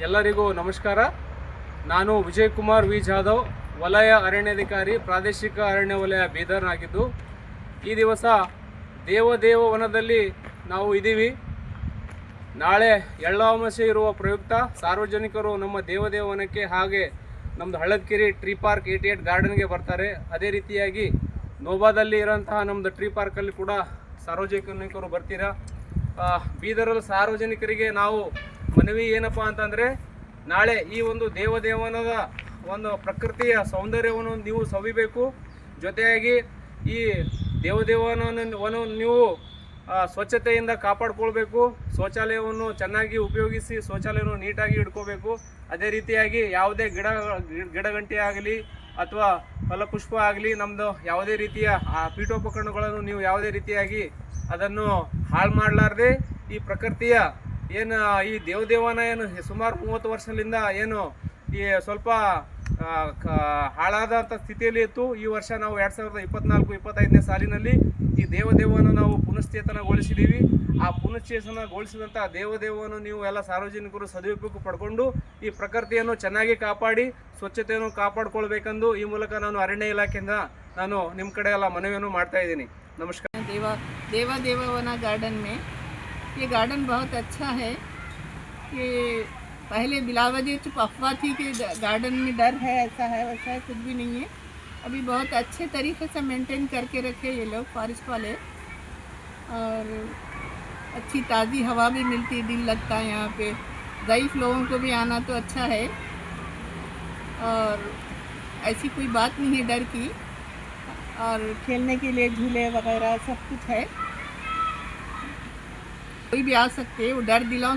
ಎಲ್ಲರಿಗೂ ನಮಸ್ಕಾರ. ನಾನು ವಿಜಯ್ ಕುಮಾರ್ ವಿ ಜಾಧವ್, ವಲಯ ಅರಣ್ಯಾಧಿಕಾರಿ, ಪ್ರಾದೇಶಿಕ ಅರಣ್ಯ ವಲಯ ಬೀದರ್ನಾಗಿದ್ದು, ಈ ದಿವಸ ದೇವದೇವವನದಲ್ಲಿ ನಾವು ಇದ್ದೀವಿ. ನಾಳೆ ಎಳ್ಳಾಮಾವಾಸ್ಯೆ ಇರುವ ಪ್ರಯುಕ್ತ ಸಾರ್ವಜನಿಕರು ನಮ್ಮ ದೇವದೇವವನಕ್ಕೆ ಹಾಗೆ ನಮ್ಮದು ಹಳ್ಳದಕೆರೆ ಟ್ರೀ ಪಾರ್ಕ್ 88 ಗಾರ್ಡನ್ಗೆ ಬರ್ತಾರೆ. ಅದೇ ರೀತಿಯಾಗಿ ನೋಬಾದಲ್ಲಿ ಇರೋಂತಹ ನಮ್ಮದು ಟ್ರೀ ಪಾರ್ಕಲ್ಲಿ ಕೂಡ ಸಾರ್ವಜನಿಕರು ಬರ್ತೀರಾ. ಬೀದರಲ್ಲಿ ಸಾರ್ವಜನಿಕರಿಗೆ ನಾವು ಮನವಿ ಏನಪ್ಪ ಅಂತಂದರೆ, ನಾಳೆ ಈ ಒಂದು ದೇವದೇವನದ ಒಂದು ಪ್ರಕೃತಿಯ ಸೌಂದರ್ಯವನ್ನು ನೀವು ಸವಿಬೇಕು. ಜೊತೆಯಾಗಿ ಈ ದೇವದೇವನವನ್ನು ನೀವು ಸ್ವಚ್ಛತೆಯಿಂದ ಕಾಪಾಡಿಕೊಳ್ಬೇಕು. ಶೌಚಾಲಯವನ್ನು ಚೆನ್ನಾಗಿ ಉಪಯೋಗಿಸಿ ಶೌಚಾಲಯವನ್ನು ನೀಟಾಗಿ ಇಟ್ಕೋಬೇಕು. ಅದೇ ರೀತಿಯಾಗಿ ಯಾವುದೇ ಗಿಡಗಂಟಿ ಆಗಲಿ ಅಥವಾ ಫಲಪುಷ್ಪ ಆಗಲಿ, ನಮ್ಮದು ಯಾವುದೇ ರೀತಿಯ ಪೀಠೋಪಕರಣಗಳನ್ನು ನೀವು ಯಾವುದೇ ರೀತಿಯಾಗಿ ಅದನ್ನು ಹಾಳು ಮಾಡಲಾರ್ದೆ ಈ ಪ್ರಕೃತಿಯ ಏನು ಈ ದೇವದೇವನ ಏನು ಸುಮಾರು 30 ವರ್ಷದಿಂದ ಏನು ಈ ಸ್ವಲ್ಪ ಹಾಳಾದಂಥ ಸ್ಥಿತಿಯಲ್ಲಿ ಇತ್ತು. ಈ ವರ್ಷ ನಾವು 2024-25ನೇ ಸಾಲಿನಲ್ಲಿ ಈ ದೇವದೇವನ ನಾವು ಪುನಶ್ಚೇತನಗೊಳಿಸಿದ್ದೀವಿ. ಆ ಪುನಶ್ಚೇತನಗೊಳಿಸಿದಂಥ ದೇವದೇವವನ್ನು ನೀವು ಎಲ್ಲ ಸಾರ್ವಜನಿಕರು ಸದುಪಯೋಗ ಪಡ್ಕೊಂಡು ಈ ಪ್ರಕೃತಿಯನ್ನು ಚೆನ್ನಾಗಿ ಕಾಪಾಡಿ ಸ್ವಚ್ಛತೆಯನ್ನು ಕಾಪಾಡಿಕೊಳ್ಬೇಕೆಂದು ಈ ಮೂಲಕ ನಾನು ಅರಣ್ಯ ಇಲಾಖೆಯಿಂದ ನಾನು ನಿಮ್ಮ ಕಡೆ ಎಲ್ಲ ಮನವಿಯನ್ನು ಮಾಡ್ತಾ ಇದ್ದೀನಿ. नमस्कार। देवदेवना गार्डन में ये गार्डन बहुत अच्छा है। ये पहले बिलावदी चुप अफवाह थी कि गार्डन में डर है, ऐसा है वैसा है, कुछ भी नहीं है। अभी बहुत अच्छे तरीके से मेंटेन करके रखे ये लोग फॉरेस्ट वाले, और अच्छी ताज़ी हवा भी मिलती, दिल लगता है यहाँ पे। ज़ईफ़ लोगों को भी आना तो अच्छा है, और ऐसी कोई बात नहीं है डर की, और खेलने के लिए झूले वगैरह सब कुछ है, कोई भी आ सकते हैं। वो डर दिलाओ